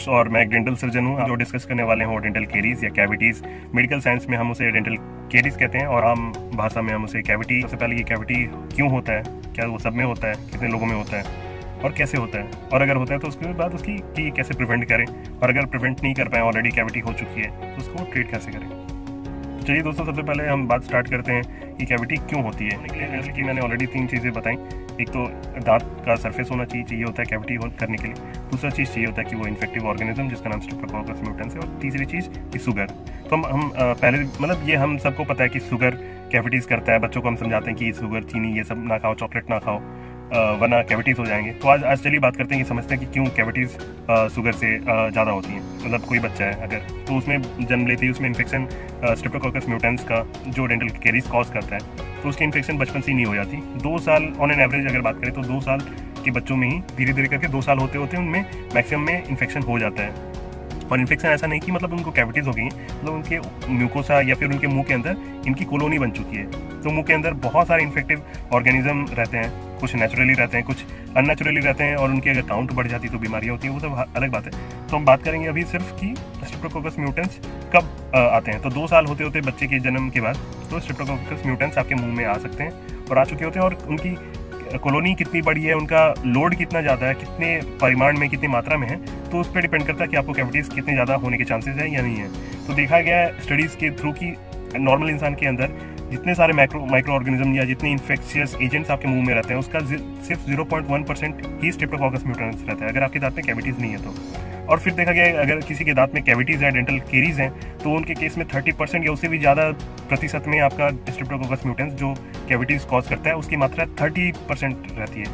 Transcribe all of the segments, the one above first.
Host और मैं एक डेंटल सर्जन हूँ। जो डिस्कस करने वाले हैं वो डेंटल केरीज या कैविटीज़। मेडिकल साइंस में हम उसे डेंटल केरीज कहते हैं और आम भाषा में हम उसे कैविटी। सबसे पहले ये कैविटी क्यों होता है, क्या वो सब में होता है, कितने लोगों में होता है और कैसे होता है, और अगर होता है तो उसके बाद उसकी कि कैसे प्रिवेंट करें, और अगर प्रिवेंट नहीं कर पाए, ऑलरेडी कैविटी हो चुकी है तो उसको ट्रीट कैसे करें। चलिए दोस्तों, सबसे पहले हम बात स्टार्ट करते हैं कि कैविटी क्यों होती है। जैसे कि मैंने ऑलरेडी 3 चीज़ें बताई। एक तो दांत का सरफेस होना चाहिए होता है कैविटी करने के लिए। दूसरा चीज़ चाहिए होता है कि वो इन्फेक्टिव ऑर्गेनिज्म जिसका नाम स्ट्रेप्टोकोकस म्यूटेंस है। और तीसरी चीज़ कि शुगर। तो हम पहले मतलब ये हम सबको पता है कि शुगर कैविटीज़ करता है। बच्चों को हम समझाते हैं कि शुगर, चीनी ये सब ना खाओ, चॉकलेट ना खाओ वरना कैविटीज़ हो जाएंगे। तो आज चलिए बात करते हैं कि समझते हैं कि क्यों कैविटीज़ शुगर से ज़्यादा होती हैं। मतलब कोई बच्चा है अगर, तो उसमें जन्म लेते ही उसमें इन्फेक्शन स्ट्रेप्टोकोकस म्यूटेंस का जो डेंटल केरीज कॉज करता है, तो उसकी इन्फेक्शन बचपन से ही नहीं हो जाती। 2 साल ऑन एन एवरेज अगर बात करें तो 2 साल के बच्चों में ही धीरे धीरे करके 2 साल होते होते उनमें मैक्सिमम में इन्फेक्शन हो जाता है। और इन्फेक्शन ऐसा नहीं कि मतलब उनको कैविटीज़ हो गई, मतलब उनके म्यूकोसा या फिर उनके मुंह के अंदर इनकी कॉलोनी बन चुकी है। तो मुंह के अंदर बहुत सारे इन्फेक्टिव ऑर्गेनिज्म रहते हैं, कुछ नेचुरली रहते हैं, कुछ अननेचुरली रहते हैं, और उनकी अगर काउंट बढ़ जाती है तो बीमारियाँ होती हैं, वो सब अलग बात है। तो हम बात करेंगे अभी सिर्फ कि स्ट्रेप्टोकोकस म्यूटेंस कब आते हैं। तो 2 साल होते होते बच्चे के जन्म के बाद तो स्ट्रेप्टोकोकस म्यूटेंस आपके मुँह में आ सकते हैं और आ चुके होते हैं। और उनकी कॉलोनी कितनी बड़ी है, उनका लोड कितना ज़्यादा है, कितने परिमाण में, कितनी मात्रा में है, तो उस पर डिपेंड करता है कि आपको कैविटीज़ कितने ज़्यादा होने के चांसेस हैं या नहीं है। तो देखा गया है स्टडीज़ के थ्रू कि नॉर्मल इंसान के अंदर जितने सारे माइक्रो ऑर्गेनिज्म या जितने इन्फेक्शियस एजेंट्स आपके मुंह में रहते हैं उसका सिर्फ 0.1% ही स्ट्रेप्टोकोकस म्यूटेंस रहता है अगर आपके दांत में कैविटीज़ नहीं है तो। और फिर देखा गया अगर किसी के दांत में कैविटीज़ है, डेंटल केरीज हैं, तो उनके केस में 30% या उससे भी ज़्यादा प्रतिशत में आपका स्ट्रेप्टोकोकस म्यूटेंस जो कैविटीज़ कॉज करता है उसकी मात्रा 30% रहती है।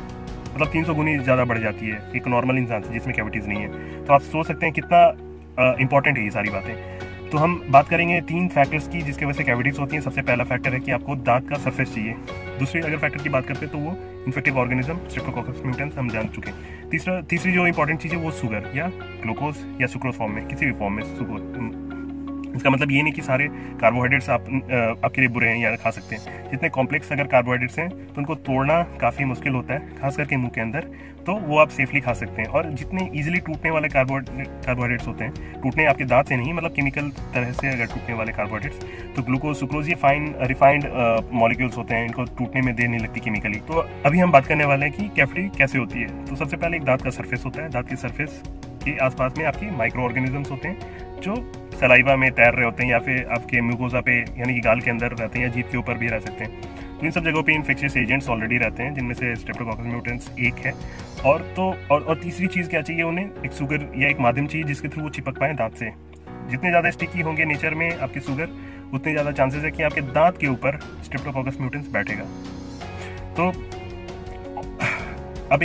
मतलब 300 गुनी ज़्यादा बढ़ जाती है एक नॉर्मल इंसान से जिसमें कैविटीज़ नहीं है। तो आप सोच सकते हैं कितना इंपॉर्टेंट है ये सारी बातें। तो हम बात करेंगे 3 फैक्टर्स की जिसकी वजह से कैविटीज़ होती हैं। सबसे पहला फैक्टर है कि आपको दांत का सरफेस चाहिए। दूसरी अगर फैक्टर की बात करते हैं तो वो इन्फेक्टिव ऑर्गेनिज्म स्ट्रेप्टोकोकस म्यूटेंस हम जान चुके हैं। तीसरी जो इंपॉर्टेंट चीज़ है वो शुगर या ग्लूकोज या सुक्रोज फॉर्म में, किसी भी फॉर्म में शुगर। इसका मतलब ये नहीं कि सारे कार्बोहाइड्रेट्स आपके लिए बुरे हैं या खा सकते हैं। जितने कॉम्प्लेक्स अगर कार्बोहाइड्रेट्स हैं तो उनको तोड़ना काफ़ी मुश्किल होता है, खास करके मुंह के अंदर, तो वो आप सेफली खा सकते हैं। और जितने इजीली टूटने वाले कार्बोहाइड्रेट्स होते हैं, टूटने आपके दांत से नहीं, मतलब केमिकल तरह से अगर टूटने वाले कार्बोहाइड्रेट्स, तो ग्लूकोज, सुक्रोज ये फाइन रिफाइंड मॉलिक्यूल्स होते हैं, इनको टूटने में देर नहीं लगती केमिकली। तो अभी हम बात करने वाले हैं कि कैविटी कैसे होती है। तो सबसे पहले एक दांत का सरफेस होता है। दांत के सरफेस के आसपास में आपकी माइक्रो ऑर्गेनिजम्स होते हैं जो सलाइवा में तैर रहे होते हैं या फिर आपके म्यूकोसा पे यानी कि गाल के अंदर रहते हैं या जीभ के ऊपर भी रह सकते हैं। तो इन सब जगहों पे इन्फेक्शियस एजेंट्स ऑलरेडी रहते हैं जिनमें से स्ट्रेप्टोकोकस म्यूटेंस एक है। और तीसरी चीज़ क्या चाहिए उन्हें, एक शुगर या एक माध्यम चाहिए जिसके थ्रू वो चिपक पाए दांत से। जितने ज़्यादा स्टिकी होंगे नेचर में आपकी शुगर, उतने ज़्यादा चांसेस है कि आपके दांत के ऊपर स्ट्रेप्टोकोकस म्यूटेंस बैठेगा। तो अब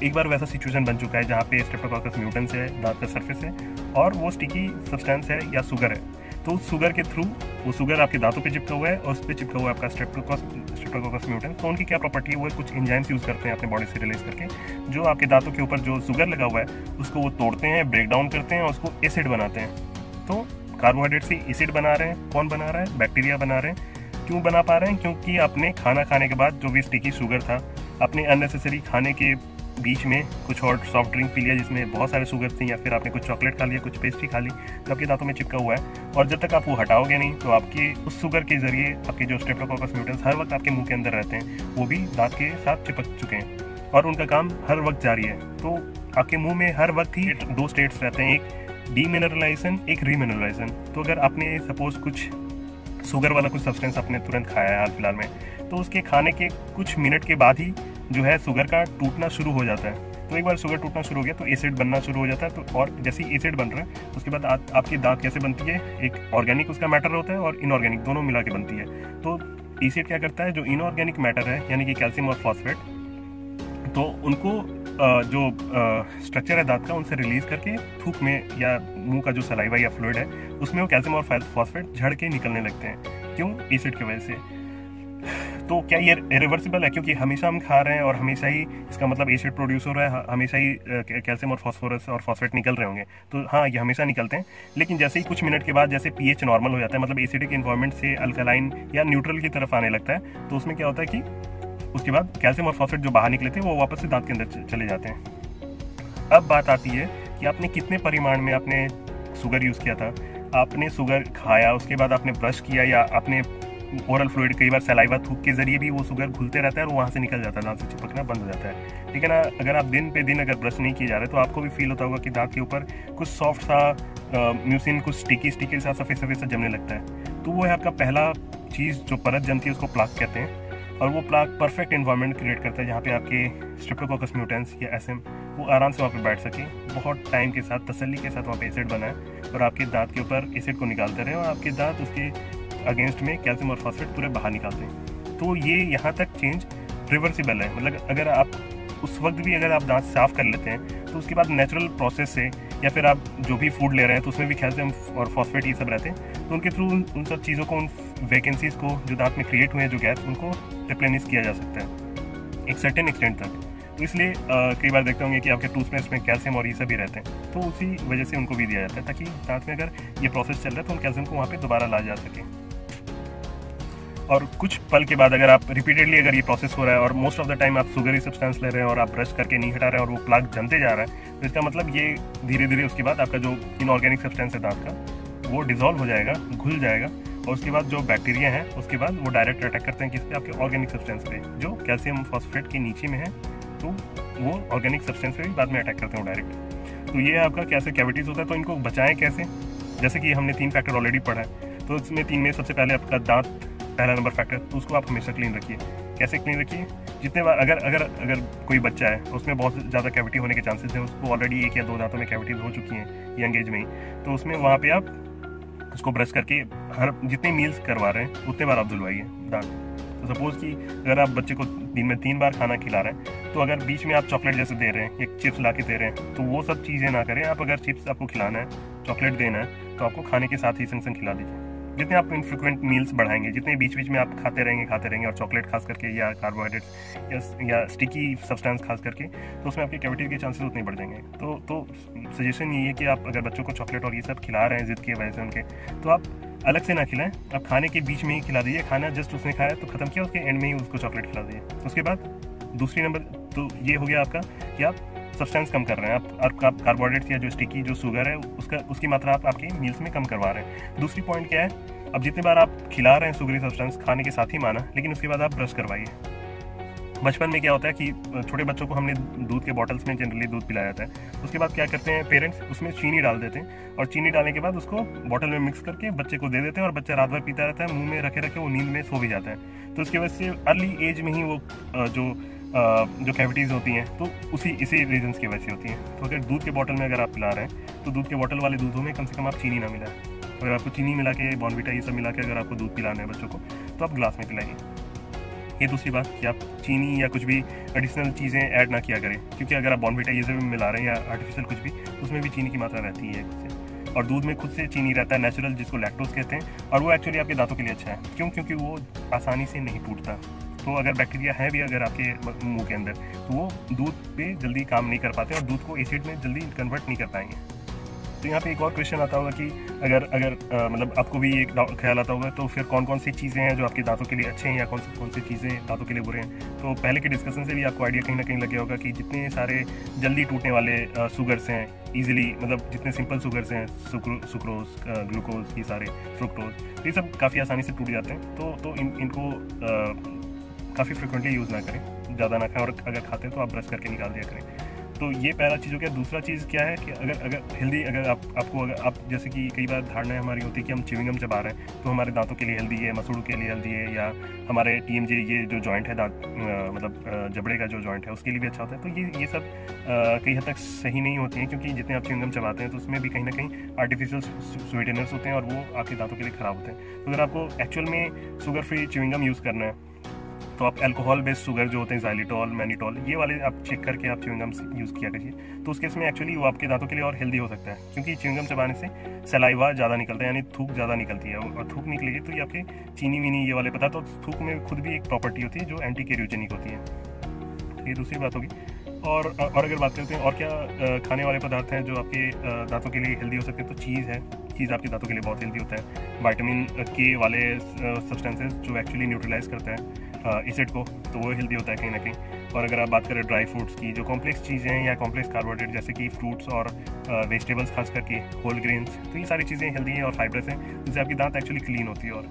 एक बार वैसा सिचुएशन बन चुका है जहाँ पे स्ट्रेप्टोकोकस म्यूटेंस है, दांत का सरफेस है और वो स्टिकी सब्सटेंस है या शुगर है। तो उस शुगर के थ्रू, वो शुगर आपके दांतों पे चिपका हुआ है और उस पर चिपका हुआ है आपका स्ट्रेप्टोकोकस म्यूटेंस। तो उनकी क्या प्रॉपर्टी है, वो कुछ एंजाइम्स यूज़ करते हैं अपने बॉडी से रिलीज करके, जो आपके दांतों के ऊपर जो शुगर लगा हुआ है उसको वो तोड़ते हैं, ब्रेक डाउन करते हैं और उसको एसिड बनाते हैं। तो कार्बोहाइड्रेट से एसिड बना रहे हैं, कौन बना रहा है, बैक्टीरिया बना रहे हैं। क्यों बना पा रहे हैं, क्योंकि आपने खाना खाने के बाद जो भी स्टिकी शुगर था, अपने अननेसेसरी खाने के बीच में कुछ और सॉफ्ट ड्रिंक पी लिया जिसमें बहुत सारे शुगर थे, या फिर आपने कुछ चॉकलेट खा लिया, कुछ पेस्ट्री खा ली, तो आपके दांतों में चिपका हुआ है। और जब तक आप वो हटाओगे नहीं तो आपकी उस शुगर के जरिए आपके जो स्ट्रेप्टोकोकस म्यूटेंस हर वक्त आपके मुंह के अंदर रहते हैं, वो भी दांत के साथ चिपक चुके हैं और उनका काम हर वक्त जारी है। तो आपके मुंह में हर वक्त ही 2 स्टेट्स रहते हैं, एक डीमिनरलाइजेशन, एक रीमिनरलाइजेशन। तो अगर आपने सपोज कुछ शुगर वाला कुछ सब्सटेंस आपने तुरंत खाया है हाल फिलहाल में, तो उसके खाने के कुछ मिनट के बाद ही जो है शुगर का टूटना शुरू हो जाता है। तो एक बार शुगर टूटना शुरू हो गया तो एसिड बनना शुरू हो जाता है। तो और जैसे ही एसिड बन रहा है उसके बाद आपकी दांत कैसे बनती है, एक ऑर्गेनिक उसका मैटर होता है और इनऑर्गेनिक, दोनों मिला के बनती है। तो एसिड क्या करता है, जो इनऑर्गेनिक मैटर है यानी कि कैल्शियम और फॉस्फेट, तो उनको जो स्ट्रक्चर है दांत का उनसे रिलीज करके थूक में या मुंह का जो सलाइवा या फ्लूइड है उसमें वो कैल्शियम और फॉस्फेट झड़ के निकलने लगते हैं। क्यों, एसिड की वजह से। तो क्या ये इरिवर्सिबल है, क्योंकि हमेशा हम खा रहे हैं और हमेशा ही इसका मतलब एसिड प्रोड्यूस हो रहा है, हमेशा ही कैल्शियम और फास्फोरस और फॉस्फेट निकल रहे होंगे। तो हाँ, ये हमेशा निकलते हैं, लेकिन जैसे ही कुछ मिनट के बाद जैसे पीएच नॉर्मल हो जाता है, मतलब एसिडिक एनवायरनमेंट से अल्कलाइन या न्यूट्रल की तरफ आने लगता है, तो उसमें क्या होता है कि उसके बाद कैल्शियम और फॉस्फेट जो बाहर निकले थे वो वापस से दांत के अंदर चले जाते हैं। अब बात आती है कि आपने कितने परिमाण में आपने शुगर यूज़ किया था, आपने शुगर खाया, उसके बाद आपने ब्रश किया या आपने ओरल फ्लूइड, कई बार सलाइवा थूक के जरिए भी वो शुगर घुलते रहता है और वहाँ से निकल जाता है, दांत से चिपकना बंद हो जाता है। ठीक है ना। अगर आप दिन पे दिन अगर ब्रश नहीं किए जा रहे तो आपको भी फील होता होगा कि दांत के ऊपर कुछ सॉफ्ट सा म्यूसिन, कुछ स्टिकी सा सफ़ेद सफ़ेद सा जमने लगता है। तो वो है आपका पहला चीज़ जो परत जमती है, उसको प्लाक कहते हैं। और वो प्लाक परफेक्ट एनवायरनमेंट क्रिएट करता है जहाँ पे आपके स्ट्रेप्टोकोकस म्यूटेंस या एसएम वो आराम से वहाँ पे बैठ सके, बहुत टाइम के साथ तसल्ली के साथ वहाँ पे एसिड बनाए और आपके दांत के ऊपर एसिड को निकालते रहे और आपके दांत उसके अगेंस्ट में कैल्शियम और फॉस्फेट पूरे बाहर निकालते हैं। तो ये यहाँ तक चेंज रिवर्सिबल है। मतलब अगर आप उस वक्त भी अगर आप दांत साफ कर लेते हैं तो उसके बाद नेचुरल प्रोसेस से या फिर आप जो भी फूड ले रहे हैं तो उसमें भी कैल्शियम और फॉस्फेट ये सब रहते हैं, तो उनके थ्रू उन सब चीज़ों को, उन वैकेंसीज को जो दांत में क्रिएट हुए हैं, जो गैप, उनको रिप्लेनिश किया जा सकता है एक सर्टेन एक्सटेंट तक। तो इसलिए कई बार देखते होंगे कि आपके टूथपेस्ट में कैल्शियम और ये सब भी रहते हैं, तो उसी वजह से उनको भी दिया जाता है ताकि दांत में अगर ये प्रोसेस चल रहा है तो उन कैल्शियम को वहाँ पर दोबारा ला जा सके। और कुछ पल के बाद अगर आप रिपीटेडली अगर ये प्रोसेस हो रहा है और मोस्ट ऑफ द टाइम आप शुगरी सब्सटेंस ले रहे हैं और आप ब्रश करके नहीं हटा रहे हैं और वो प्लाक जमते जा रहा है, तो इसका मतलब ये धीरे धीरे उसके बाद आपका जो इनऑर्गेनिक सब्सटेंस है दांत का वो डिजोल्व हो जाएगा, घुल जाएगा और उसके बाद जो बैक्टीरिया है उसके बाद वो डायरेक्ट अटैक करते हैं किस पे, आपके ऑर्गेनिक सब्सटेंस पे जो कैल्शियम फॉस्फेट के नीचे में है, तो वो ऑर्गेनिक सब्सटेंस पे भी बाद में अटैक करते हैं डायरेक्ट। तो ये आपका कैसे कैविटीज़ होता है, तो इनको बचाएं कैसे। जैसे कि हमने 3 फैक्टर ऑलरेडी पढ़ा है, तो इसमें 3 में सबसे पहले आपका दांत पहला नंबर फैक्टर, तो उसको आप हमेशा क्लीन रखिए। कैसे क्लीन रखिए, जितने बार अगर कोई बच्चा है उसमें बहुत ज़्यादा कैविटी होने के चांसेस हैं, उसको ऑलरेडी 1 या 2 दांतों में कैविटीज हो चुकी हैं यंग एज में ही, तो उसमें वहाँ पे आप उसको ब्रश करके हर जितने मील्स करवा रहे हैं उतने बार आप धुलवाइए दांत। तो सपोज़ कि अगर आप बच्चे को दिन में 3 बार खाना खिला रहे हैं, तो अगर बीच में आप चॉकलेट जैसे दे रहे हैं या चिप्स ला के दे रहे हैं, तो वो सब चीज़ें ना करें। आप अगर चिप्स आपको खिलाना है, चॉकलेट देना है, तो आपको खाने के साथ ही संग संग खिला दीजिए। जितने आप इनफ्रिक्वेंट मील्स बढ़ाएंगे, जितने बीच बीच में आप खाते रहेंगे और चॉकलेट खास करके या कार्बोहाइड्रेट्स या स्टिकी सब्सटेंस खास करके, तो उसमें आपके कैविटी के चांसेस उतने बढ़ जाएंगे। तो सजेशन ये है कि आप अगर बच्चों को चॉकलेट और ये सब खिला रहे हैं जिद की वजह से उनके, तो आप अलग से ना खिलाएं, आप खाने के बीच में ही खिला दीजिए। खाना जस्ट उसने खाया तो खत्म किया, उसके एंड में ही उसको चॉकलेट खिला दीजिए। उसके बाद दूसरी नंबर तो ये हो गया आपका कि आप सब्सटेंस कम कर रहे हैं, आप कार्बोहाइड्रेट्स या जो स्टिकी जो शुगर है उसकी मात्रा आप आपके मील्स में कम करवा रहे हैं। दूसरी पॉइंट क्या है, अब जितने बार आप खिला रहे हैं शुगरी सब्सटेंस खाने के साथ ही माना, लेकिन उसके बाद आप ब्रश करवाइए। बचपन में क्या होता है कि छोटे बच्चों को हमने दूध के बॉटल्स में जनरली दूध पिलाया जाता है, उसके बाद क्या करते हैं पेरेंट्स, उसमें चीनी डाल देते हैं और चीनी डालने के बाद उसको बॉटल में मिक्स करके बच्चे को दे देते हैं और बच्चा रात भर पीता रहता है, मुंह में रखे रखे वो नींद में सो भी जाता है। तो उसकी वजह से अर्ली एज में ही वो जो कैविटीज़ होती हैं तो इसी रीजन्स की वजह से होती हैं। तो अगर दूध के बॉटल में अगर आप पिला रहे हैं तो दूध के बॉटल वाले दूधों में कम से कम आप चीनी ना मिलाएं। अगर आपको चीनी मिला के बॉर्नविटा ये सब मिला के अगर आपको दूध पिलाना है बच्चों को, तो आप ग्लास में पिलाइए। ये दूसरी बात कि आप चीनी या कुछ भी एडिशनल चीज़ें ऐड ना किया करें, क्योंकि अगर आप बॉर्नविटा ये सब मिला रहे हैं या आर्टिफिशियल कुछ भी, उसमें भी चीनी की मात्रा रहती है खुद से, और दूध में खुद से चीनी रहता है नेचुरल, जिसको लैक्टोज कहते हैं, और वो एक्चुअली आपके दांतों के लिए अच्छा है। क्यों? क्योंकि वो आसानी से नहीं टूटता। तो अगर बैक्टीरिया है भी अगर आपके मुंह के अंदर, तो वो दूध पे जल्दी काम नहीं कर पाते और दूध को एसिड में जल्दी कन्वर्ट नहीं कर पाएंगे। तो यहाँ पे एक और क्वेश्चन आता होगा कि अगर मतलब आपको भी एक ख्याल आता होगा, तो फिर कौन कौन सी चीज़ें हैं जो आपके दांतों के लिए अच्छे हैं या कौन सी चीज़ें दांतों के लिए बुरे हैं। तो पहले के डिस्कशन से भी आपको आइडिया कहीं ना कहीं लग गया होगा कि जितने सारे जल्दी टूटने वाले शुगर्स हैं, ईजिली मतलब जितने सिंपल शुगर्स हैं, सुक्रोज, ग्लूकोज, ये सारे फ्रुक्टोज, ये सब काफ़ी आसानी से टूट जाते हैं। तो इनको काफ़ी फ्रिक्वेंटली यूज़ ना करें, ज़्यादा ना खाएं, और अगर खाते हैं तो आप ब्रश करके निकाल दिया करें। तो ये पहला चीज़ हो गया। दूसरा चीज़ क्या है कि अगर हेल्दी, अगर आप जैसे कि कई बार धारणाएं हमारी होती है कि हम च्युइंगम चबा रहे हैं तो हमारे दांतों के लिए हेल्दी है, मसूड़ों के लिए हेल्दी है, या हमारे TMJ ये जो जॉइंट है दांत मतलब जबड़े का जो जॉइंट है उसके लिए भी अच्छा होता है। तो ये सब कई हद तक सही नहीं होती हैं, क्योंकि जितने आप च्युइंगम चबाते हैं तो उसमें भी कहीं ना कहीं आर्टिफिशियल स्वीटनर्स होते हैं और वो आपके दांतों के लिए ख़राब होते हैं। तो अगर आपको एक्चुअल में शुगर फ्री च्युइंगम यूज़ करना है, तो आप अल्कोहल बेस्ड शुगर जो होते हैं, ज़ाइलिटॉल, मैनिटॉल, ये वाले आप चेक करके आप च्युइंगम यूज़ किया करिए। तो उस केस में एक्चुअली वो आपके दांतों के लिए और हेल्दी हो सकता है, क्योंकि च्युइंगम चबाने से सलाइवा ज़्यादा निकलता है, यानी थूक ज़्यादा निकलती है, और थूक निकलेगी तो ये आपके चीनी वीनी ये वाले पदार्थ, तो थूक में खुद भी एक प्रॉपर्टी होती है जो एंटी कैरियोजेनिक होती है। तो ये दूसरी बात होगी। और अगर बात करते हैं और क्या खाने वाले पदार्थ हैं जो आपके दांतों के लिए हेल्दी हो सकते हैं, तो चीज़ है। चीज़ आपके दांतों के लिए बहुत हेल्दी होता है। विटामिन के वाले सब्सटेंसेस जो एक्चुअली न्यूट्रलाइज करता है एसिड को, तो वो हेल्दी होता है कहीं ना कहीं। और अगर आप बात करें ड्राई फ्रूट्स की, जो कॉम्प्लेक्स चीज़ें हैं या कॉम्प्लेक्स कार्बोहाइड्रेट जैसे कि फ्रूट्स और वेजिटेबल्स खास करके होल ग्रेन्स, तो ये सारी चीज़ें हेल्दी हैं और फाइबरस हैं, जिससे आपकी दांत एक्चुअली क्लीन होती है। और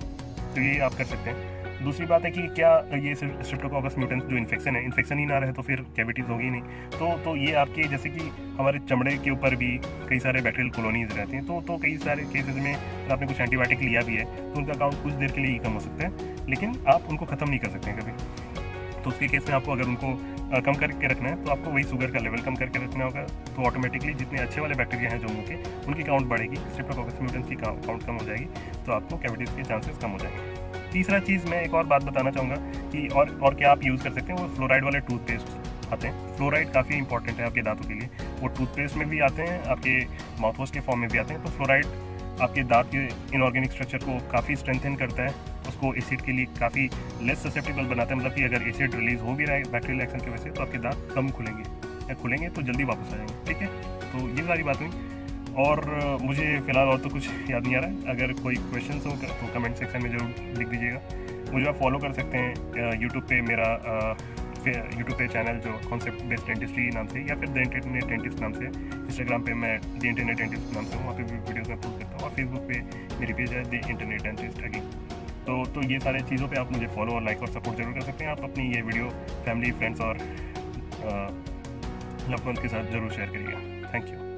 तो ये आप कर सकते हैं। दूसरी बात है कि क्या ये स्ट्रेप्टोकोकस म्यूटेंस जो इन्फेक्शन है, इन्फेक्शन ही ना रहे तो फिर कैविटीज़ होगी ही नहीं। तो ये आपके जैसे कि हमारे चमड़े के ऊपर भी कई सारे बैक्टीरियल कॉलोनीज रहती हैं, तो कई सारे केसेस में अगर आपने कुछ एंटीबायोटिक लिया भी है तो उनका काउंट कुछ देर के लिए ही कम हो सकता है, लेकिन आप उनको ख़त्म नहीं कर सकते हैं कभी। तो उसके केस में आपको अगर उनको कम करके रखना है तो आपको वही शुगर का लेवल कम करके रखना होगा, तो ऑटोमेटिकली जितने अच्छे वाले बैक्टीरिया हैं जो मुंह के, उनकी काउंट बढ़ेगी, स्ट्रेप्टोकोकस म्यूटेंस की काउंट कम हो जाएगी, तो आपको कैविटीज़ के चांसेस कम हो जाएंगे। तीसरा चीज़ मैं एक और बात बताना चाहूँगा कि और क्या आप यूज़ कर सकते हैं, वो फ्लोराइड वाले टूथपेस्ट आते हैं। फ्लोराइड काफ़ी इंपॉर्टेंट है आपके दांतों के लिए। वो टूथपेस्ट में भी आते हैं, आपके माउथ वॉश के फॉर्म में भी आते हैं। तो फ्लोराइड आपके दांत के इनऑर्गेनिक स्ट्रक्चर को काफ़ी स्ट्रेंथन करता है, उसको एसिड के लिए काफ़ी लेस ससेप्टेबल बनाता है। मतलब कि अगर एसिड रिलीज हो भी रहा है बैक्टीरियल एक्शन की वजह से, तो आपके दांत कम खुलेंगे, या खुलेंगे तो जल्दी वापस आ जाएंगे। ठीक है, तो ये सारी बात हुई। और मुझे फ़िलहाल और तो कुछ याद नहीं आ रहा है। अगर कोई क्वेश्चन हो तो कमेंट सेक्शन में ज़रूर लिख दीजिएगा। मुझे आप फॉलो कर सकते हैं यूट्यूब पे, मेरा यूट्यूब पे चैनल जो कॉन्सेप्ट बेस्ड डेंटिस्ट्री नाम से, या फिर द इंटरनेट डेंटिस्ट नाम से। इंस्टाग्राम पे मैं द इंटरनेट डेंटिस्ट नाम से हूँ, वहाँ पे भी वीडियोज़ में पोस्ट करता हूँ। और फेसबुक पे मेरी पेज है द इंटरनेट डेंटिस्ट अगेन। तो ये सारे चीज़ों पे आप मुझे फॉलो और लाइक और सपोर्ट जरूर कर सकते हैं। आप अपनी ये वीडियो फैमिली, फ्रेंड्स और लव्ड वंस के साथ ज़रूर शेयर करिएगा। Thank you.